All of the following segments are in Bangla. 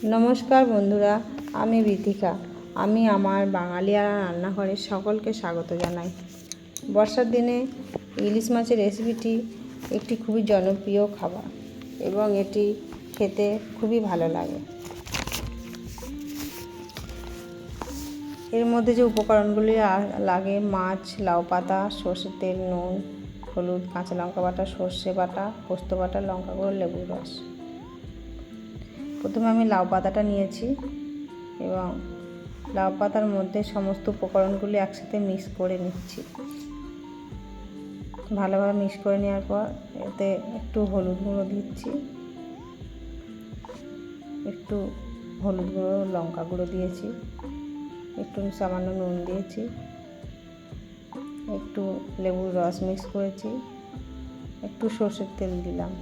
নমস্কার বন্ধুরা, আমি বিথিকা। আমি আমার বাঙালিয়ানা রান্নাঘরে সকলকে স্বাগত জানাই। বর্ষার দিনে ইলিশ মাছের রেসিপিটি একটি খুবই জনপ্রিয় খাবার এবং এটি খেতে খুবই ভালো লাগে। এর মধ্যে যে উপকরণগুলি লাগে মাছ, লাউ পাতা, সর্ষের তেল, নুন, হলুদ, কাঁচা লঙ্কা বাটা, সর্ষে বাটা, পোস্ত বাটা, লঙ্কা গুঁড়ো, লেবুর রস। প্রথমে আমি লাউ পাতাটা নিয়েছি এবং লাউ পাতার মধ্যে সমস্ত উপকরণগুলি একসাথে মিক্স করে নিচ্ছি। ভালোভাবে মিক্স করে নেওয়ার পর এতে একটু হলুদ গুঁড়ো দিচ্ছি, একটু হলুদ গুঁড়ো, লঙ্কা গুঁড়ো দিয়েছি, একটু সামান্য নুন দিয়েছি, একটু লেবুর রস মিক্স করেছি, একটু সর্ষের তেল দিলাম।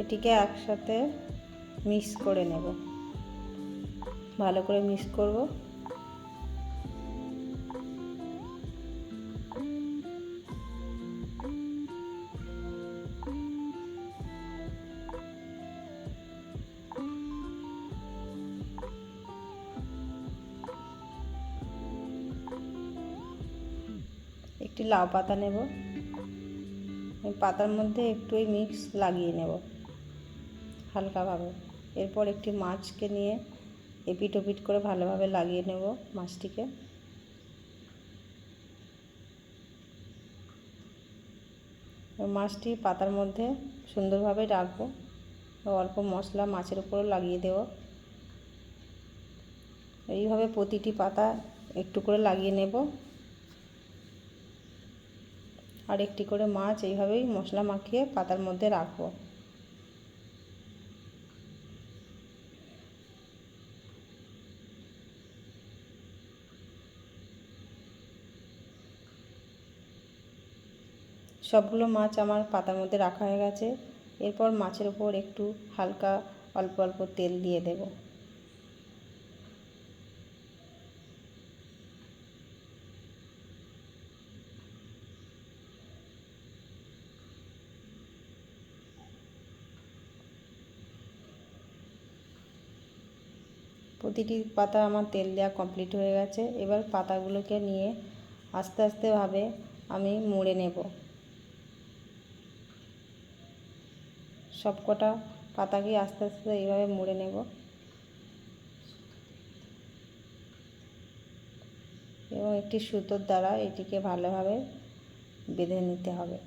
এটিকে একসাথে মিক্স করে নেব, ভালো করে মিক্স করব। একটি লাউ পাতা নেব, এই পাতার মধ্যে একটু মিক্স লাগিয়ে নেব হালকাভাবে। এরপর একটি মাছকে নিয়ে এপিট ওপিট করে ভালোভাবে লাগিয়ে নেব মাছটিকে। মাছটি পাতার মধ্যে সুন্দরভাবে রাখবো, অল্প মশলা মাছের উপরও লাগিয়ে দেব। এইভাবে প্রতিটি পাতা একটু করে লাগিয়ে নেব, আর একটি করে মাছ এইভাবেই মশলা মাখিয়ে পাতার মধ্যে রাখবো। সবগুলো মাছ আমার পাতার মধ্যে রাখা হয়ে গেছে। এরপর মাছের উপর একটু হালকা অল্প অল্প তেল দিয়ে দেব। প্রতিটি পাতা আমার তেল দেওয়া কমপ্লিট হয়ে গেছে। এবার পাতাগুলোকে নিয়ে আস্তে আস্তেভাবে আমি মুড়ে নেব। সবকটা পাতাকে আস্তে আস্তে এইভাবে মুড়ে নেব এবং একটি সুতোর দ্বারা এটিকে ভালোভাবে বেঁধে নিতে হবে।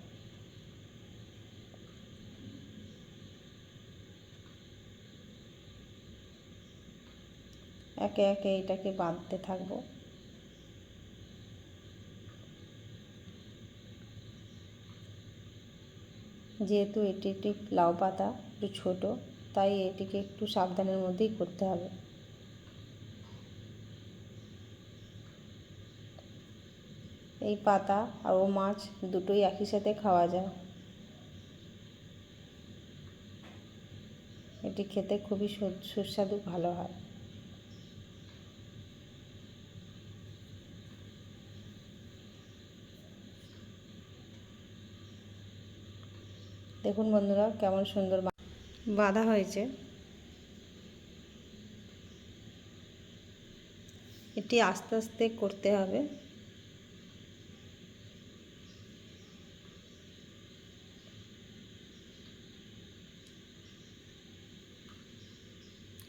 একে একে এটাকে বাঁধতে থাকবো। যেহেতু এটি একটি লাউ পাতা একটু ছোটো, তাই এটিকে একটু সাবধানের মধ্যেই করতে হবে। এই পাতা আর ও মাছ দুটোই একই সাথে খাওয়া যায়। এটি খেতে খুবই সুস্বাদু ভালো হয়। দেখুন বন্ধুরা কেমন সুন্দর বাঁধা হয়েছে। এটি আস্তে আস্তে করতে হবে।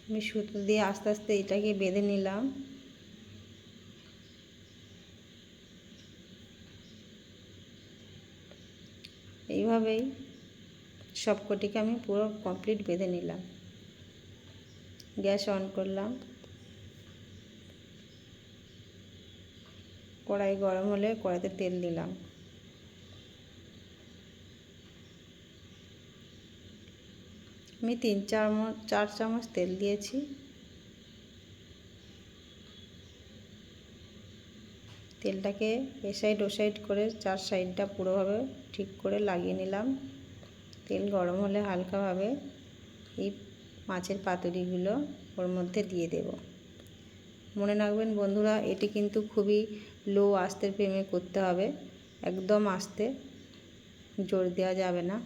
আমি সুতো দিয়ে আস্তে আস্তে এটাকে বেঁধে নিলাম। এইভাবেই সবকটিকে আমি পুরো কমপ্লিট বেঁধে নিলাম। গ্যাস অন করলাম, কড়াই গরম হলে কড়াইতে তেল দিলাম। আমি 3-4 চামচ তেল দিয়েছি। তেলটাকে এ সাইড ও সাইড করে 4 সাইডটা পুরোভাবে ঠিক করে লাগিয়ে নিলাম। তেল গরম হলে হালকাভাবে এই মাছের পাতুরিগুলো ওর মধ্যে দিয়ে দেব। মনে রাখবেন বন্ধুরা, এটি কিন্তু খুবই লো আঁচের ফ্লেমে করতে হবে, একদম আস্তে, জোর দেওয়া যাবে না।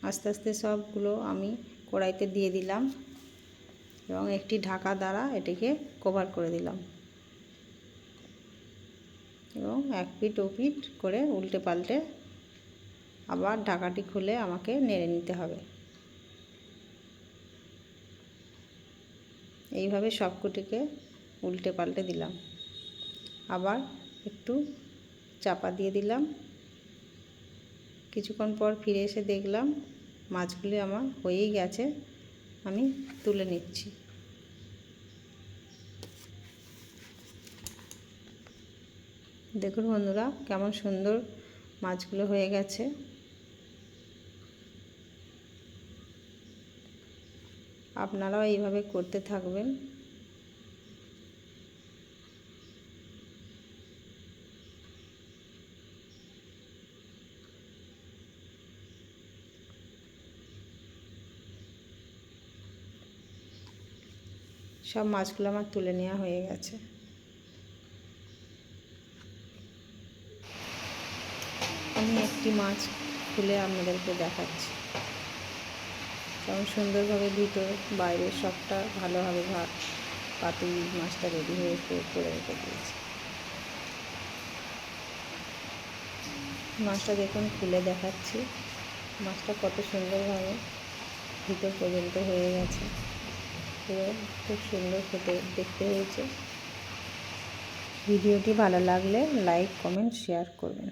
আস্তে আস্তে সবগুলো আমি কড়াইতে দিয়ে দিলাম এবং একটি ঢাকা দ্বারা এটিকে কভার করে দিলাম এবং এক পিঠ ও পিঠ করে উল্টে পাল্টে আবার ঢাকাটি খুলে আমাকে নেড়ে নিতে হবে। এইভাবে সবকটিকে উল্টে পাল্টে দিলাম, আবার একটু চাপা দিয়ে দিলাম। কিছুক্ষণ পর ফিরে এসে দেখলাম মাছগুলি আমার হয়েই গেছে, আমি তুলে নিচ্ছি। দেখুন বন্ধুরা কেমন সুন্দর মাছগুলো হয়ে গেছে। আপনারাও এইভাবে করতে থাকবেন। সব মাছগুলো আমার তুলে নেওয়া হয়ে গেছে। আমি একটি মাছ খুলে আপনাদেরকে দেখাচ্ছি কেমন সুন্দরভাবে ভিতর বাইরে সবটা ভালোভাবে পাতুই মাছটা রেডি হয়ে করে রেখে দিয়েছি। মাছটা দেখুন খুলে দেখাচ্ছি, মাছটা কত সুন্দরভাবে ভিতর পর্যন্ত হয়ে গেছে এবং খুব সুন্দর খেতে দেখতে হয়েছে। ভিডিওটি ভালো লাগলে লাইক, কমেন্ট, শেয়ার করবেন।